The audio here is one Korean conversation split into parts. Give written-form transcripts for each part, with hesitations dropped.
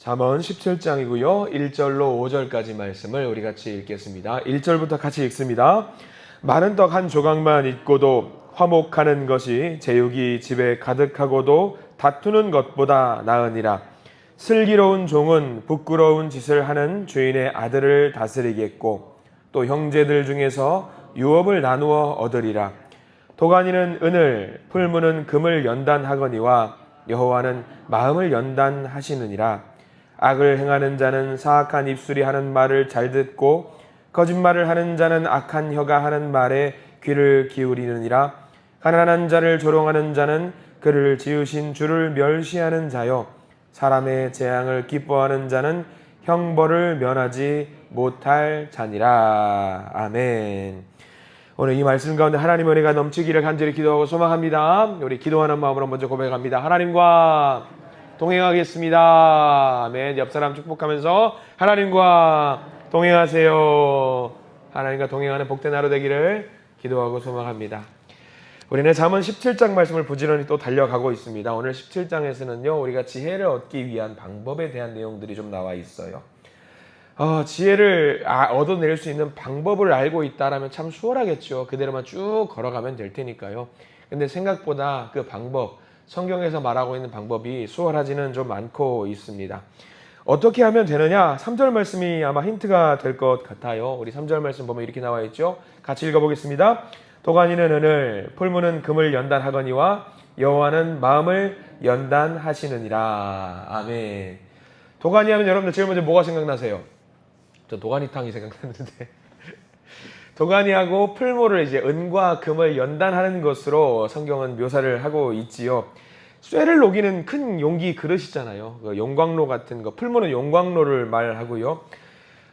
잠언 17장이고요. 1절로 5절까지 말씀을 우리 같이 읽겠습니다. 1절부터 같이 읽습니다. 마른 떡 한 조각만 있고도 화목하는 것이 제육이 집에 가득하고도 다투는 것보다 나으니라. 슬기로운 종은 부끄러운 짓을 하는 주인의 아들을 다스리겠고 또 형제들 중에서 유업을 나누어 얻으리라. 도가니는 은을, 풀무는 금을 연단하거니와 여호와는 마음을 연단하시느니라. 악을 행하는 자는 사악한 입술이 하는 말을 잘 듣고 거짓말을 하는 자는 악한 혀가 하는 말에 귀를 기울이느니라. 가난한 자를 조롱하는 자는 그를 지으신 주를 멸시하는 자요, 사람의 재앙을 기뻐하는 자는 형벌을 면하지 못할 자니라. 아멘. 오늘 이 말씀 가운데 하나님의 은혜가 넘치기를 간절히 기도하고 소망합니다. 우리 기도하는 마음으로 먼저 고백합니다. 하나님과 동행하겠습니다. 아멘. 옆 사람 축복하면서 하나님과 동행하세요. 하나님과 동행하는 복된 하루 되기를 기도하고 소망합니다. 우리는 잠언 17장 말씀을 부지런히 또 달려가고 있습니다. 오늘 17장에서는요, 우리가 지혜를 얻기 위한 방법에 대한 내용들이 좀 나와 있어요. 지혜를 얻어낼 수 있는 방법을 알고 있다라면 참 수월하겠죠. 그대로만 쭉 걸어가면 될 테니까요. 근데 생각보다 그 방법, 성경에서 말하고 있는 방법이 수월하지는 좀 않고 있습니다. 어떻게 하면 되느냐? 3절 말씀이 아마 힌트가 될 것 같아요. 우리 3절 말씀 보면 이렇게 나와 있죠. 같이 읽어보겠습니다. 도가니는 은을, 풀무는 금을 연단하거니와 여호와는 마음을 연단하시느니라. 아멘. 도가니 하면 여러분들 제일 먼저 뭐가 생각나세요? 저 도가니탕이 생각나는데 도가니하고 풀무를 이제 은과 금을 연단하는 것으로 성경은 묘사를 하고 있지요. 쇠를 녹이는 큰 용기 그릇이잖아요. 용광로 같은 거, 풀무는 용광로를 말하고요.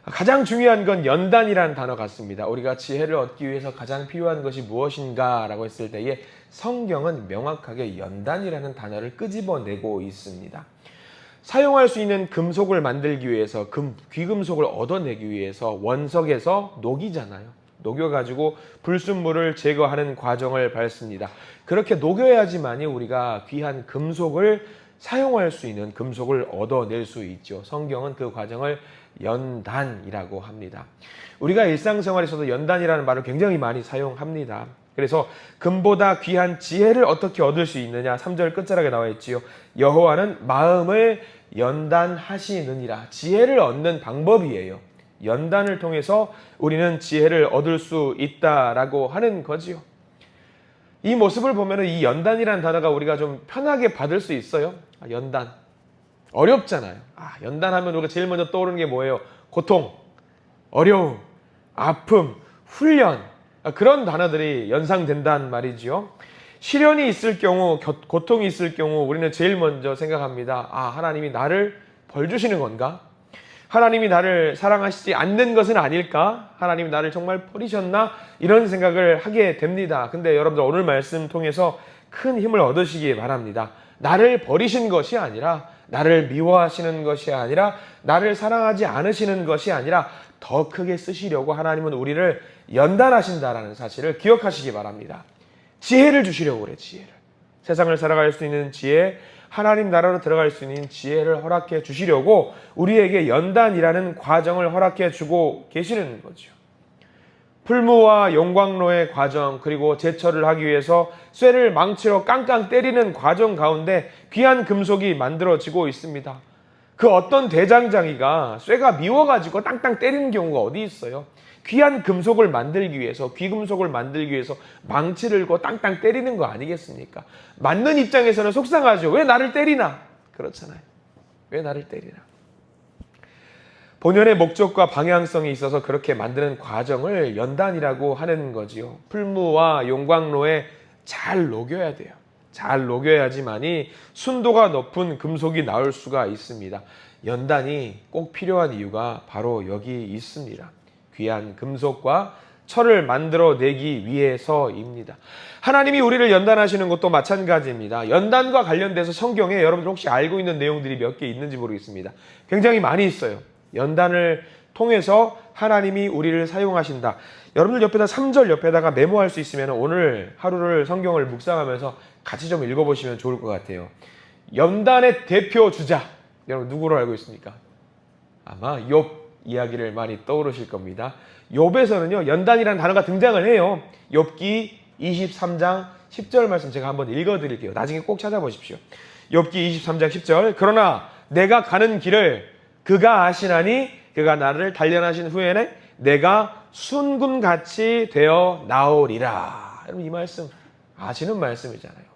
가장 중요한 건 연단이라는 단어 같습니다. 우리가 지혜를 얻기 위해서 가장 필요한 것이 무엇인가 라고 했을 때에 성경은 명확하게 연단이라는 단어를 끄집어내고 있습니다. 사용할 수 있는 금속을 만들기 위해서, 귀금속을 얻어내기 위해서 원석에서 녹이잖아요. 녹여가지고 불순물을 제거하는 과정을 밟습니다. 그렇게 녹여야지만이 우리가 귀한 금속을 사용할 수 있는 금속을 얻어낼 수 있죠. 성경은 그 과정을 연단이라고 합니다. 우리가 일상생활에서도 연단이라는 말을 굉장히 많이 사용합니다. 그래서 금보다 귀한 지혜를 어떻게 얻을 수 있느냐? 3절 끝자락에 나와 있지요. 여호와는 마음을 연단하시느니라. 지혜를 얻는 방법이에요. 연단을 통해서 우리는 지혜를 얻을 수 있다라고 하는 거지요. 이 모습을 보면 이 연단이라는 단어가 우리가 좀 편하게 받을 수 있어요. 연단. 어렵잖아요. 연단하면 우리가 제일 먼저 떠오르는 게 뭐예요? 고통, 어려움, 아픔, 훈련. 그런 단어들이 연상된단 말이지요. 시련이 있을 경우, 고통이 있을 경우 우리는 제일 먼저 생각합니다. 하나님이 나를 벌 주시는 건가? 하나님이 나를 사랑하시지 않는 것은 아닐까? 하나님이 나를 정말 버리셨나? 이런 생각을 하게 됩니다. 근데 여러분들 오늘 말씀 통해서 큰 힘을 얻으시기 바랍니다. 나를 버리신 것이 아니라, 나를 미워하시는 것이 아니라, 나를 사랑하지 않으시는 것이 아니라 더 크게 쓰시려고 하나님은 우리를 연단하신다라는 사실을 기억하시기 바랍니다. 지혜를 주시려고 그래, 지혜를. 세상을 살아갈 수 있는 지혜, 하나님 나라로 들어갈 수 있는 지혜를 허락해 주시려고 우리에게 연단이라는 과정을 허락해 주고 계시는 거죠. 풀무와 용광로의 과정, 그리고 제철을 하기 위해서 쇠를 망치로 깡깡 때리는 과정 가운데 귀한 금속이 만들어지고 있습니다. 그 어떤 대장장이가 쇠가 미워가지고 땅땅 때리는 경우가 어디 있어요? 귀한 금속을 만들기 위해서, 귀금속을 만들기 위해서 망치를 고 땅땅 때리는 거 아니겠습니까? 맞는 입장에서는 속상하죠. 왜 나를 때리나? 그렇잖아요. 왜 나를 때리나? 본연의 목적과 방향성이 있어서 그렇게 만드는 과정을 연단이라고 하는 거지요. 풀무와 용광로에 잘 녹여야 돼요. 잘 녹여야지만이 순도가 높은 금속이 나올 수가 있습니다. 연단이 꼭 필요한 이유가 바로 여기 있습니다. 귀한 금속과 철을 만들어내기 위해서입니다. 하나님이 우리를 연단하시는 것도 마찬가지입니다. 연단과 관련돼서 성경에 여러분들 혹시 알고 있는 내용들이 몇 개 있는지 모르겠습니다. 굉장히 많이 있어요. 연단을 통해서 하나님이 우리를 사용하신다. 여러분들 옆에다 3절 옆에다가 메모할 수 있으면 오늘 하루를 성경을 묵상하면서 같이 좀 읽어보시면 좋을 것 같아요. 연단의 대표 주자. 여러분 누구로 알고 있습니까? 아마 욥 이야기를 많이 떠오르실 겁니다. 욥에서는요 연단이라는 단어가 등장을 해요. 욥기 23장 10절 말씀 제가 한번 읽어드릴게요. 나중에 꼭 찾아보십시오. 욥기 23장 10절 여러나 내가 가는 길을 그가 아시나니 그가 나를 단련하신 후에는 내가 순금같이 되어 나오리라. 여러분 이 말씀 아시는 말씀이잖아요.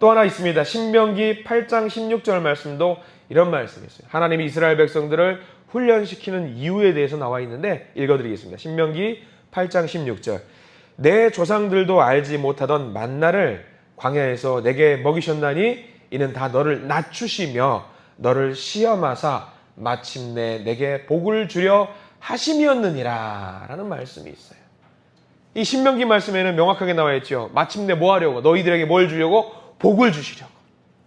또 하나 있습니다. 신명기 8장 16절 말씀도 이런 말씀이 있어요. 하나님이 이스라엘 백성들을 훈련시키는 이유에 대해서 나와 있는데 읽어드리겠습니다. 신명기 8장 16절 내 조상들도 알지 못하던 만나를 광야에서 내게 먹이셨나니 이는 다 너를 낮추시며 너를 시험하사 마침내 내게 복을 주려 하심이었느니라 라는 말씀이 있어요. 이 신명기 말씀에는 명확하게 나와 있죠. 마침내 뭐 하려고? 너희들에게 뭘 주려고? 복을 주시려고.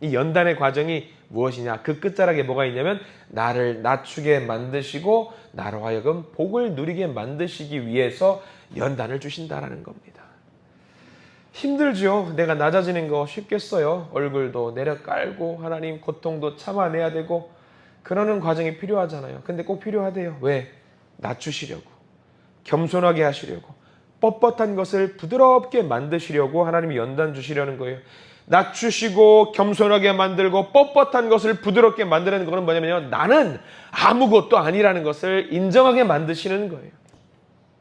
이 연단의 과정이 무엇이냐? 그 끝자락에 뭐가 있냐면 나를 낮추게 만드시고 나로 하여금 복을 누리게 만드시기 위해서 연단을 주신다라는 겁니다. 힘들죠. 내가 낮아지는 거 쉽겠어요. 얼굴도 내려 깔고 하나님 고통도 참아내야 되고 그러는 과정이 필요하잖아요. 근데 꼭 필요하대요. 왜? 낮추시려고. 겸손하게 하시려고. 뻣뻣한 것을 부드럽게 만드시려고 하나님이 연단 주시려는 거예요. 낮추시고 겸손하게 만들고 뻣뻣한 것을 부드럽게 만드는 거는 뭐냐면요. 나는 아무것도 아니라는 것을 인정하게 만드시는 거예요.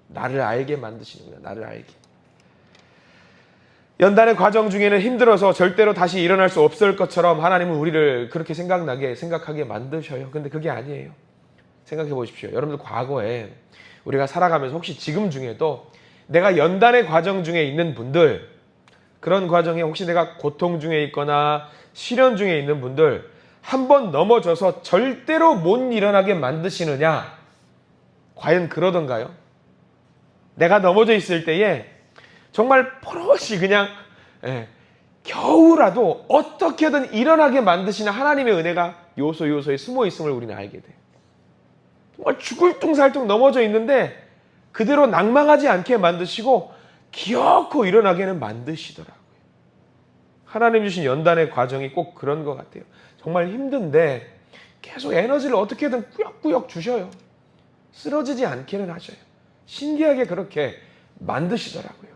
나를 알게 만드시는 거예요. 나를 알게. 연단의 과정 중에는 힘들어서 절대로 다시 일어날 수 없을 것처럼 하나님은 우리를 그렇게 생각하게 만드셔요. 근데 그게 아니에요. 생각해 보십시오. 여러분들 과거에 우리가 살아가면서 혹시 지금 중에도 내가 연단의 과정 중에 있는 분들, 그런 과정에 혹시 내가 고통 중에 있거나 시련 중에 있는 분들 한 번 넘어져서 절대로 못 일어나게 만드시느냐? 과연 그러던가요? 내가 넘어져 있을 때에 정말 포로시 그냥 겨우라도 어떻게든 일어나게 만드시는 하나님의 은혜가 요소요소에 숨어 있음을 우리는 알게 돼요. 정말 죽을 둥살둥 넘어져 있는데 그대로 낭망하지 않게 만드시고 기어코 일어나게는 만드시더라고요. 하나님 주신 연단의 과정이 꼭 그런 것 같아요. 정말 힘든데 계속 에너지를 어떻게든 꾸역꾸역 주셔요. 쓰러지지 않게는 하셔요. 신기하게 그렇게 만드시더라고요.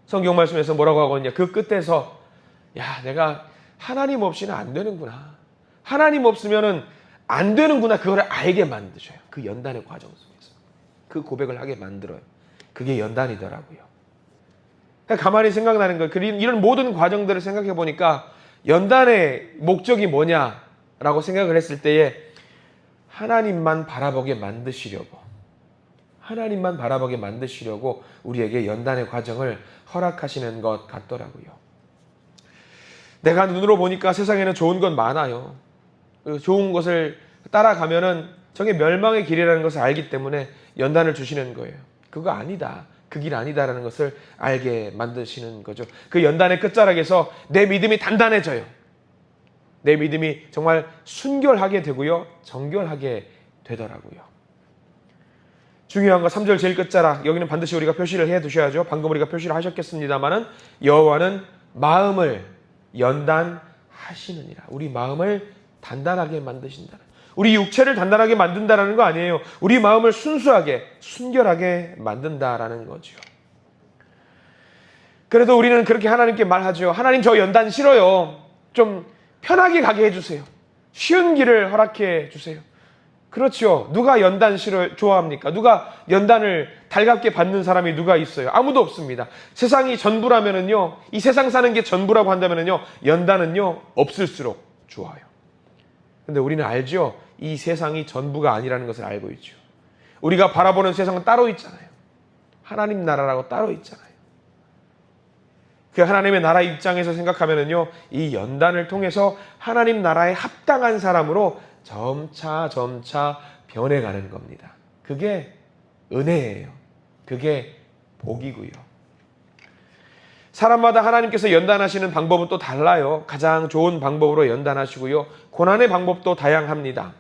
성경 말씀에서 뭐라고 하거든요. 그 끝에서 야 내가 하나님 없이는 안 되는구나. 하나님 없으면은 안 되는구나. 그걸 알게 만드셔요. 그 연단의 과정 속에서. 그 고백을 하게 만들어요. 그게 연단이더라고요. 가만히 생각나는 거예요. 이런 모든 과정들을 생각해 보니까 연단의 목적이 뭐냐라고 생각을 했을 때에 하나님만 바라보게 만드시려고 하나님만 바라보게 만드시려고 우리에게 연단의 과정을 허락하시는 것 같더라고요. 내가 눈으로 보니까 세상에는 좋은 건 많아요. 좋은 것을 따라가면은 저게 멸망의 길이라는 것을 알기 때문에 연단을 주시는 거예요. 그거 아니다. 그 길 아니다라는 것을 알게 만드시는 거죠. 그 연단의 끝자락에서 내 믿음이 단단해져요. 내 믿음이 정말 순결하게 되고요. 정결하게 되더라고요. 중요한 거 3절 제일 끝자락 여기는 반드시 우리가 표시를 해 두셔야죠. 방금 우리가 표시를 하셨겠습니다마는 여호와는 마음을 연단하시느니라. 우리 마음을 단단하게 만드신다. 우리 육체를 단단하게 만든다라는 거 아니에요. 우리 마음을 순수하게 순결하게 만든다라는 거죠. 그래도 우리는 그렇게 하나님께 말하죠. 하나님 저 연단 싫어요. 좀 편하게 가게 해주세요. 쉬운 길을 허락해 주세요. 그렇죠. 누가 연단 좋아합니까? 누가 연단을 달갑게 받는 사람이 누가 있어요? 아무도 없습니다. 세상이 전부라면은요, 이 세상 사는 게 전부라고 한다면은요, 연단은요, 없을수록 좋아요. 근데 우리는 알죠? 이 세상이 전부가 아니라는 것을 알고 있죠. 우리가 바라보는 세상은 따로 있잖아요. 하나님 나라라고 따로 있잖아요. 그 하나님의 나라 입장에서 생각하면은요, 이 연단을 통해서 하나님 나라에 합당한 사람으로 점차 변해가는 겁니다. 그게 은혜예요. 그게 복이고요. 사람마다 하나님께서 연단하시는 방법은 또 달라요. 가장 좋은 방법으로 연단하시고요. 고난의 방법도 다양합니다.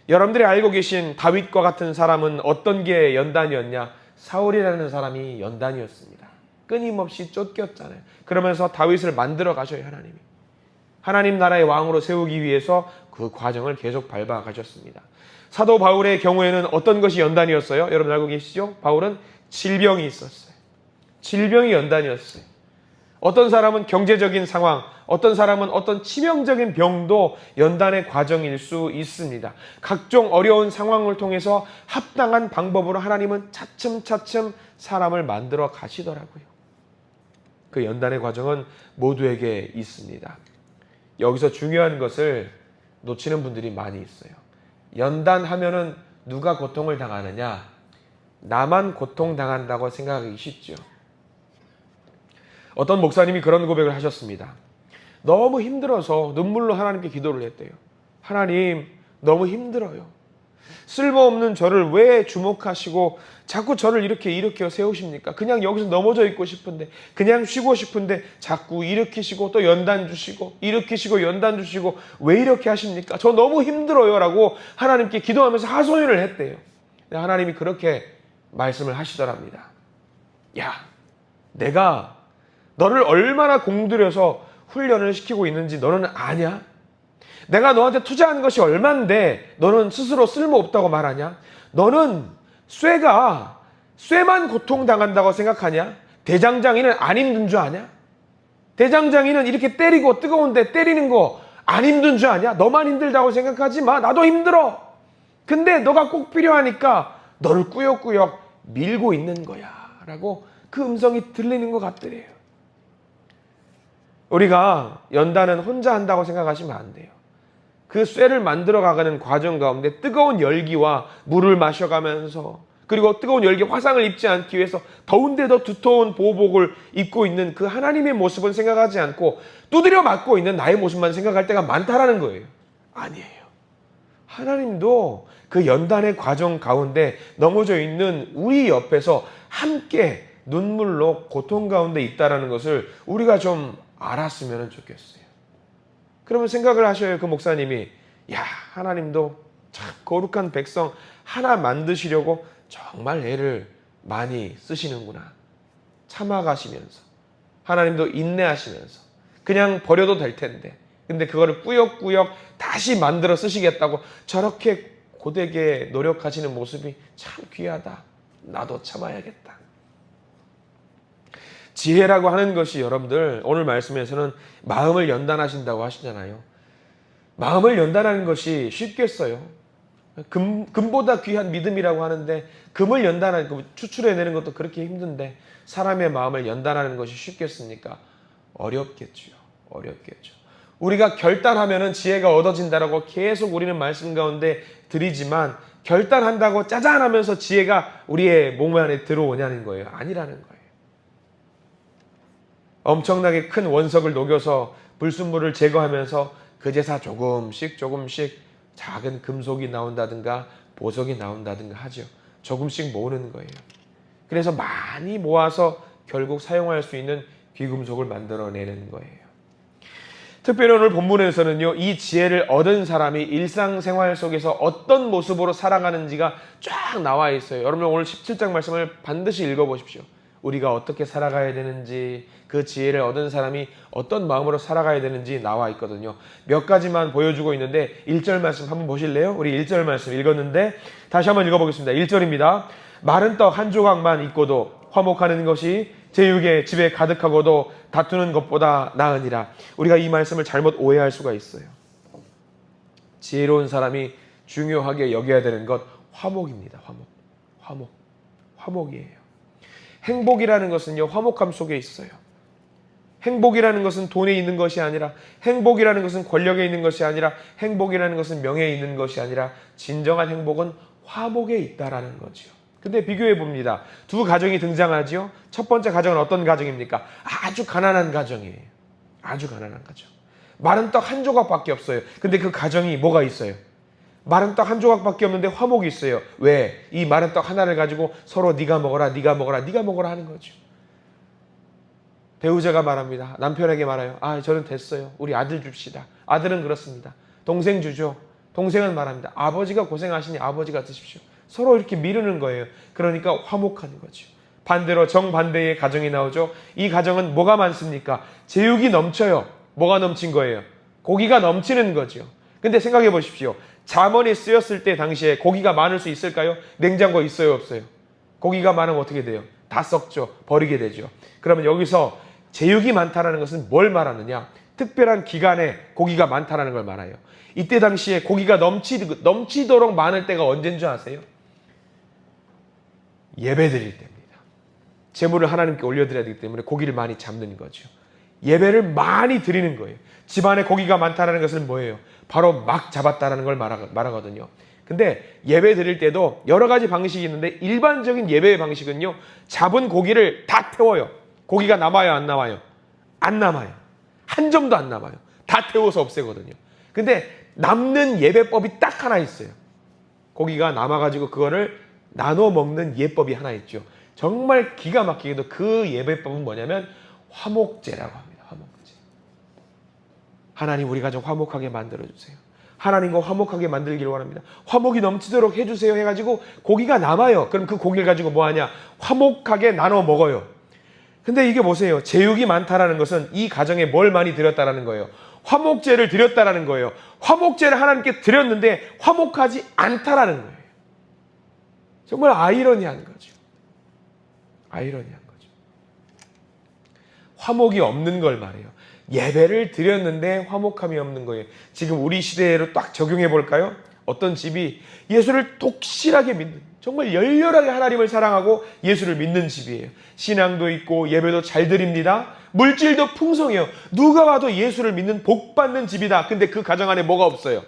여러분들이 알고 계신 다윗과 같은 사람은 어떤 게 연단이었냐? 사울이라는 사람이 연단이었습니다. 끊임없이 쫓겼잖아요. 그러면서 다윗을 만들어 가셔요, 하나님이. 하나님 나라의 왕으로 세우기 위해서 그 과정을 계속 밟아가셨습니다. 사도 바울의 경우에는 어떤 것이 연단이었어요? 여러분 알고 계시죠? 바울은 질병이 있었어요. 질병이 연단이었어요. 어떤 사람은 경제적인 상황, 어떤 사람은 어떤 치명적인 병도 연단의 과정일 수 있습니다. 각종 어려운 상황을 통해서 합당한 방법으로 하나님은 차츰차츰 사람을 만들어 가시더라고요. 그 연단의 과정은 모두에게 있습니다. 여기서 중요한 것을 놓치는 분들이 많이 있어요. 연단하면은 누가 고통을 당하느냐? 나만 고통당한다고 생각하기 쉽죠. 어떤 목사님이 그런 고백을 하셨습니다. 너무 힘들어서 눈물로 하나님께 기도를 했대요. 하나님, 너무 힘들어요. 쓸모없는 저를 왜 주목하시고 자꾸 저를 이렇게 일으켜 세우십니까? 그냥 여기서 넘어져 있고 싶은데, 그냥 쉬고 싶은데 자꾸 일으키시고 또 연단 주시고 일으키시고 연단 주시고 왜 이렇게 하십니까? 저 너무 힘들어요 라고 하나님께 기도하면서 하소연을 했대요. 하나님이 그렇게 말씀을 하시더랍니다. 야, 내가 너를 얼마나 공들여서 훈련을 시키고 있는지 너는 아냐? 내가 너한테 투자한 것이 얼만데 너는 스스로 쓸모없다고 말하냐? 너는 쇠만 고통당한다고 생각하냐? 대장장이는 안 힘든 줄 아냐? 대장장이는 이렇게 때리고 뜨거운데 때리는 거 안 힘든 줄 아냐? 너만 힘들다고 생각하지 마. 나도 힘들어. 근데 너가 꼭 필요하니까 너를 꾸역꾸역 밀고 있는 거야 라고 그 음성이 들리는 것 같더래요. 우리가 연단은 혼자 한다고 생각하시면 안 돼요. 그 쇠를 만들어가는 과정 가운데 뜨거운 열기와 물을 마셔가면서, 그리고 뜨거운 열기 화상을 입지 않기 위해서 더운데 더 두터운 보복을 입고 있는 그 하나님의 모습은 생각하지 않고 두드려 맞고 있는 나의 모습만 생각할 때가 많다라는 거예요. 아니에요. 하나님도 그 연단의 과정 가운데 넘어져 있는 우리 옆에서 함께 눈물로 고통 가운데 있다라는 것을 우리가 좀 알았으면 좋겠어요. 그러면 생각을 하셔요. 그 목사님이, 야, 하나님도 참 거룩한 백성 하나 만드시려고 정말 애를 많이 쓰시는구나. 참아가시면서, 하나님도 인내하시면서 그냥 버려도 될 텐데, 근데 그거를 꾸역꾸역 다시 만들어 쓰시겠다고 저렇게 고되게 노력하시는 모습이 참 귀하다. 나도 참아야겠다. 지혜라고 하는 것이, 여러분들 오늘 말씀에서는 마음을 연단하신다고 하시잖아요. 마음을 연단하는 것이 쉽겠어요? 금보다 귀한 믿음이라고 하는데 금을 연단하는 거 추출해내는 것도 그렇게 힘든데 사람의 마음을 연단하는 것이 쉽겠습니까? 어렵겠죠. 어렵겠죠. 우리가 결단하면은 지혜가 얻어진다라고 계속 우리는 말씀 가운데 드리지만, 결단한다고 짜잔 하면서 지혜가 우리의 몸 안에 들어오냐는 거예요. 아니라는 거예요. 엄청나게 큰 원석을 녹여서 불순물을 제거하면서 그제서 조금씩 작은 금속이 나온다든가 보석이 나온다든가 하죠. 조금씩 모으는 거예요. 그래서 많이 모아서 결국 사용할 수 있는 귀금속을 만들어내는 거예요. 특별히 오늘 본문에서는요, 이 지혜를 얻은 사람이 일상생활 속에서 어떤 모습으로 살아가는지가 쫙 나와 있어요. 여러분 오늘 17장 말씀을 반드시 읽어보십시오. 우리가 어떻게 살아가야 되는지, 그 지혜를 얻은 사람이 어떤 마음으로 살아가야 되는지 나와 있거든요. 몇 가지만 보여주고 있는데 1절 말씀 한번 보실래요? 우리 1절 말씀 읽었는데 다시 한번 읽어보겠습니다. 1절입니다. 마른 떡 한 조각만 있고도 화목하는 것이 제육의 집에 가득하고도 다투는 것보다 나으니라. 우리가 이 말씀을 잘못 오해할 수가 있어요. 지혜로운 사람이 중요하게 여겨야 되는 것, 화목입니다. 화목이에요. 행복이라는 것은요, 화목함 속에 있어요. 행복이라는 것은 돈에 있는 것이 아니라, 행복이라는 것은 권력에 있는 것이 아니라, 행복이라는 것은 명예에 있는 것이 아니라, 진정한 행복은 화목에 있다라는 거죠. 근데 비교해 봅니다. 두 가정이 등장하죠. 첫 번째 가정은 어떤 가정입니까? 아주 가난한 가정이에요. 아주 가난한 가정. 마른 떡 한 조각밖에 없어요. 근데 그 가정이 뭐가 있어요? 마른 떡 한 조각밖에 없는데 화목이 있어요. 왜? 이 마른 떡 하나를 가지고 서로 네가 먹어라, 네가 먹어라, 네가 먹어라 하는 거죠. 배우자가 말합니다. 남편에게 말해요. 아, 저는 됐어요. 우리 아들 줍시다. 아들은 그렇습니다. 동생 주죠. 동생은 말합니다. 아버지가 고생하시니 아버지가 드십시오. 서로 이렇게 미루는 거예요. 그러니까 화목하는 거죠. 반대로 정반대의 가정이 나오죠. 이 가정은 뭐가 많습니까? 제육이 넘쳐요. 뭐가 넘친 거예요? 고기가 넘치는 거죠. 근데 생각해 보십시오. 잠언이 쓰였을 때 당시에 고기가 많을 수 있을까요? 냉장고에 있어요, 없어요? 고기가 많으면 어떻게 돼요? 다 썩죠. 버리게 되죠. 그러면 여기서 제육이 많다는 것은 뭘 말하느냐? 특별한 기간에 고기가 많다는 걸 말해요. 이때 당시에 고기가 넘치도록 많을 때가 언제인 줄 아세요? 예배 드릴 때입니다. 제물을 하나님께 올려드려야 되기 때문에 고기를 많이 잡는 거죠. 예배를 많이 드리는 거예요. 집안에 고기가 많다는 것은 뭐예요? 바로 막 잡았다는 걸 말하거든요. 근데 예배 드릴 때도 여러 가지 방식이 있는데 일반적인 예배의 방식은요. 잡은 고기를 다 태워요. 고기가 남아요, 안 남아요? 안 남아요. 한 점도 안 남아요. 다 태워서 없애거든요. 근데 남는 예배법이 딱 하나 있어요. 고기가 남아가지고 그거를 나눠 먹는 예법이 하나 있죠. 정말 기가 막히게도 그 예배법은 뭐냐면 화목제라고 합니다. 화목제. 하나님 우리 가정 화목하게 만들어주세요. 하나님과 화목하게 만들기를 원합니다. 화목이 넘치도록 해주세요 해가지고 고기가 남아요. 그럼 그 고기를 가지고 뭐하냐? 화목하게 나눠 먹어요. 근데 이게 보세요. 제육이 많다라는 것은 이 가정에 뭘 많이 드렸다라는 거예요. 화목제를 드렸다라는 거예요. 화목제를 하나님께 드렸는데 화목하지 않다라는 거예요. 정말 아이러니한 거죠. 아이러니한 거죠. 화목이 없는 걸 말해요. 예배를 드렸는데 화목함이 없는 거예요. 지금 우리 시대로 딱 적용해 볼까요? 어떤 집이 예수를 독실하게 믿는, 정말 열렬하게 하나님을 사랑하고 예수를 믿는 집이에요. 신앙도 있고 예배도 잘 드립니다. 물질도 풍성해요. 누가 봐도 예수를 믿는 복 받는 집이다. 근데 그 가정 안에 뭐가 없어요?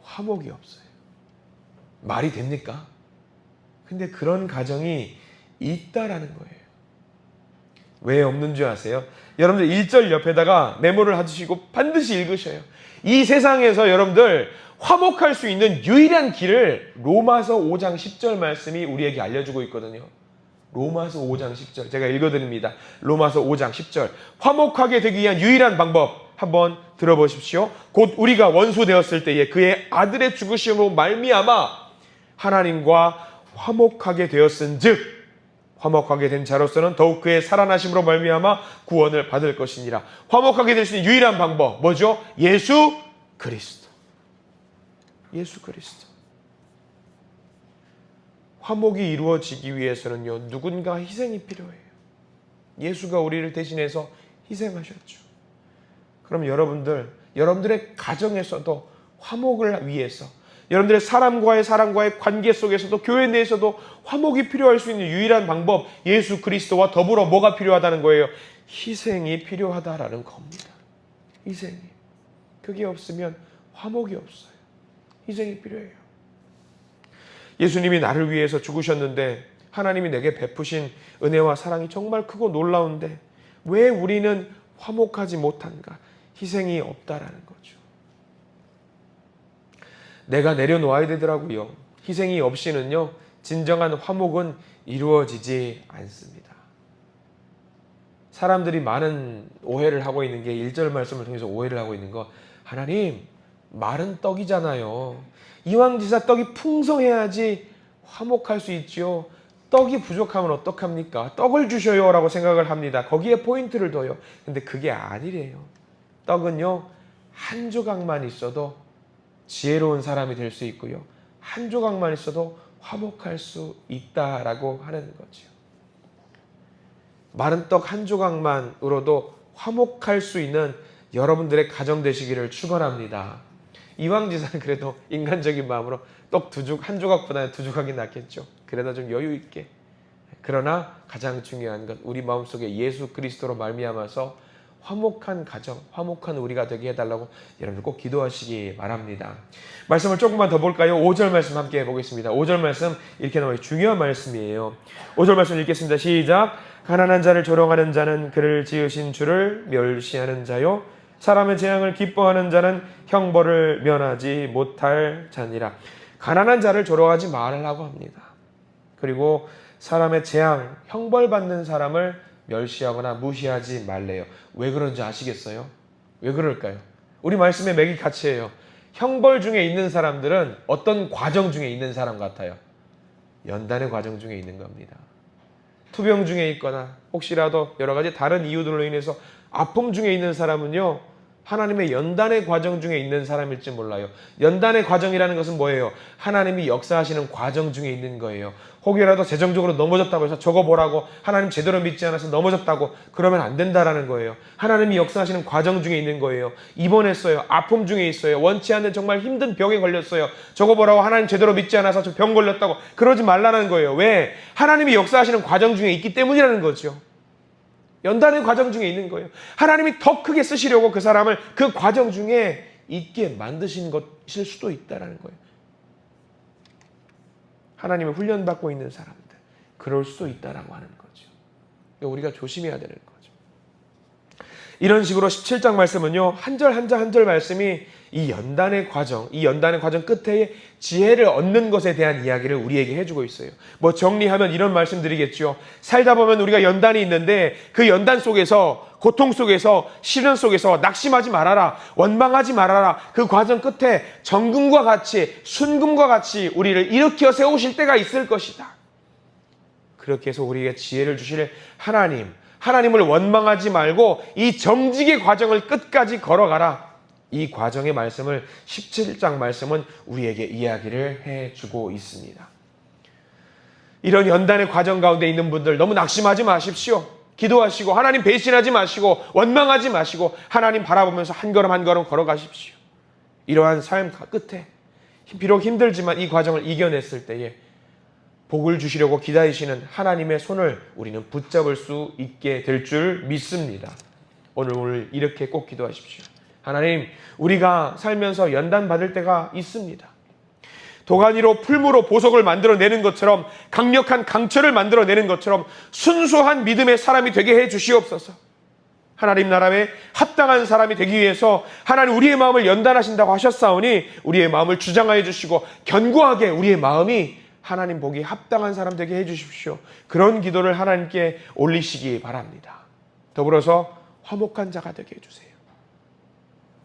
화목이 없어요. 말이 됩니까? 근데 그런 가정이 있다라는 거예요. 왜 없는 줄 아세요? 여러분들 1절 옆에다가 메모를 해주시고 반드시 읽으셔요. 이 세상에서 여러분들 화목할 수 있는 유일한 길을 로마서 5장 10절 말씀이 우리에게 알려주고 있거든요. 로마서 5장 10절 제가 읽어드립니다. 로마서 5장 10절 화목하게 되기 위한 유일한 방법 한번 들어보십시오. 곧 우리가 원수 되었을 때에 그의 아들의 죽으심으로 말미암아 하나님과 화목하게 되었은즉 화목하게 된 자로서는 더욱 그의 살아나심으로 말미암아 구원을 받을 것이니라. 화목하게 될 수 있는 유일한 방법 뭐죠? 예수 그리스도. 예수 그리스도. 화목이 이루어지기 위해서는요, 누군가 희생이 필요해요. 예수가 우리를 대신해서 희생하셨죠. 그럼 여러분들의 가정에서도 화목을 위해서, 여러분들의 사람과의 관계 속에서도, 교회 내에서도 화목이 필요할 수 있는 유일한 방법, 예수 그리스도와 더불어 뭐가 필요하다는 거예요? 희생이 필요하다라는 겁니다. 희생이. 그게 없으면 화목이 없어요. 희생이 필요해요. 예수님이 나를 위해서 죽으셨는데 하나님이 내게 베푸신 은혜와 사랑이 정말 크고 놀라운데 왜 우리는 화목하지 못한가? 희생이 없다라는 거죠. 내가 내려놓아야 되더라고요. 희생이 없이는요, 진정한 화목은 이루어지지 않습니다. 사람들이 많은 오해를 하고 있는 게 1절 말씀을 통해서 오해를 하고 있는 거, 하나님 말은 떡이잖아요. 이왕지사 떡이 풍성해야지 화목할 수 있지요. 떡이 부족하면 어떡합니까? 떡을 주셔요 라고 생각을 합니다. 거기에 포인트를 둬요. 근데 그게 아니래요. 떡은요, 한 조각만 있어도 지혜로운 사람이 될 수 있고요, 한 조각만 있어도 화목할 수 있다라고 하는 거죠. 마른 떡 한 조각만으로도 화목할 수 있는 여러분들의 가정 되시기를 축원합니다. 이왕지사는 그래도 인간적인 마음으로 떡 한 조각보다는 두 조각이 낫겠죠. 그래도 좀 여유 있게. 그러나 가장 중요한 건 우리 마음속에 예수 그리스도로 말미암아서 화목한 가정, 화목한 우리가 되게 해달라고 여러분들 꼭 기도하시기 바랍니다. 말씀을 조금만 더 볼까요? 5절 말씀 함께 해보겠습니다. 5절 말씀 이렇게 나와요. 중요한 말씀이에요. 5절 말씀 읽겠습니다. 시작. 가난한 자를 조롱하는 자는 그를 지으신 주를 멸시하는 자요, 사람의 재앙을 기뻐하는 자는 형벌을 면하지 못할 자니라. 가난한 자를 조롱하지 말라고 합니다. 그리고 사람의 재앙, 형벌 받는 사람을 멸시하거나 무시하지 말래요. 왜 그런지 아시겠어요? 왜 그럴까요? 우리 말씀의 맥이 같이예요. 형벌 중에 있는 사람들은 어떤 과정 중에 있는 사람 같아요? 연단의 과정 중에 있는 겁니다. 투병 중에 있거나 혹시라도 여러 가지 다른 이유들로 인해서 아픔 중에 있는 사람은요, 하나님의 연단의 과정 중에 있는 사람일지 몰라요. 연단의 과정이라는 것은 뭐예요? 하나님이 역사하시는 과정 중에 있는 거예요. 혹여라도 재정적으로 넘어졌다고 해서 저거 보라고 하나님 제대로 믿지 않아서 넘어졌다고 그러면 안 된다라는 거예요. 하나님이 역사하시는 과정 중에 있는 거예요. 입원했어요. 아픔 중에 있어요. 원치 않는 정말 힘든 병에 걸렸어요. 저거 보라고 하나님 제대로 믿지 않아서 저 병 걸렸다고 그러지 말라는 거예요. 왜? 하나님이 역사하시는 과정 중에 있기 때문이라는 거죠. 연단의 과정 중에 있는 거예요. 하나님이 더 크게 쓰시려고 그 사람을 그 과정 중에 있게 만드신 것일 수도 있다는 거예요. 하나님의 훈련받고 있는 사람들, 그럴 수도 있다라고 하는 거죠. 우리가 조심해야 되는 거죠. 이런 식으로 17장 말씀은요, 한 절 한 절 말씀이 이 연단의 과정 끝에 지혜를 얻는 것에 대한 이야기를 우리에게 해주고 있어요. 뭐 정리하면 이런 말씀 드리겠죠. 살다 보면 우리가 연단이 있는데 그 연단 속에서, 고통 속에서, 시련 속에서 낙심하지 말아라, 원망하지 말아라. 그 과정 끝에 정금과 같이, 순금과 같이 우리를 일으켜 세우실 때가 있을 것이다. 그렇게 해서 우리에게 지혜를 주실 하나님을 원망하지 말고 이 정직의 과정을 끝까지 걸어가라. 이 과정의 말씀을 17장 말씀은 우리에게 이야기를 해주고 있습니다. 이런 연단의 과정 가운데 있는 분들 너무 낙심하지 마십시오. 기도하시고 하나님 배신하지 마시고 원망하지 마시고 하나님 바라보면서 한 걸음 한 걸음 걸어가십시오. 이러한 삶 끝에 비록 힘들지만 이 과정을 이겨냈을 때에 복을 주시려고 기다리시는 하나님의 손을 우리는 붙잡을 수 있게 될 줄 믿습니다. 오늘 이렇게 꼭 기도하십시오. 하나님, 우리가 살면서 연단받을 때가 있습니다. 도가니로 풀무로 보석을 만들어내는 것처럼, 강력한 강철을 만들어내는 것처럼 순수한 믿음의 사람이 되게 해 주시옵소서. 하나님 나라에 합당한 사람이 되기 위해서 하나님 우리의 마음을 연단하신다고 하셨사오니 우리의 마음을 주장하여 주시고 견고하게 우리의 마음이 하나님 보기 합당한 사람 되게 해 주십시오. 그런 기도를 하나님께 올리시기 바랍니다. 더불어서 화목한 자가 되게 해주세요.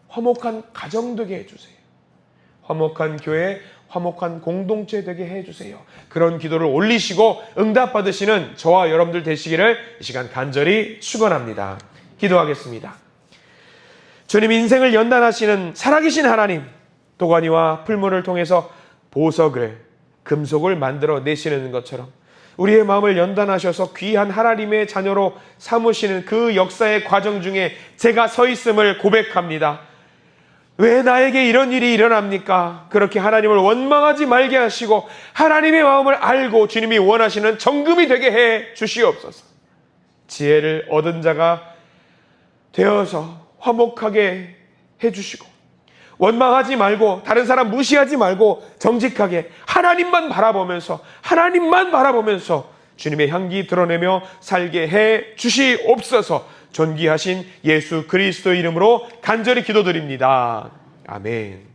화목한 가정 되게 해주세요. 화목한 교회, 화목한 공동체 되게 해주세요. 그런 기도를 올리시고 응답받으시는 저와 여러분들 되시기를 이 시간 간절히 축원합니다. 기도하겠습니다. 주님, 인생을 연단하시는 살아계신 하나님, 도가니와 풀무를 통해서 보석을, 금속을 만들어 내시는 것처럼 우리의 마음을 연단하셔서 귀한 하나님의 자녀로 삼으시는 그 역사의 과정 중에 제가 서 있음을 고백합니다. 왜 나에게 이런 일이 일어납니까? 그렇게 하나님을 원망하지 말게 하시고 하나님의 마음을 알고 주님이 원하시는 정금이 되게 해 주시옵소서. 지혜를 얻은 자가 되어서 화목하게 해주시고 원망하지 말고 다른 사람 무시하지 말고 정직하게 하나님만 바라보면서 주님의 향기 드러내며 살게 해 주시옵소서. 존귀하신 예수 그리스도 이름으로 간절히 기도드립니다. 아멘.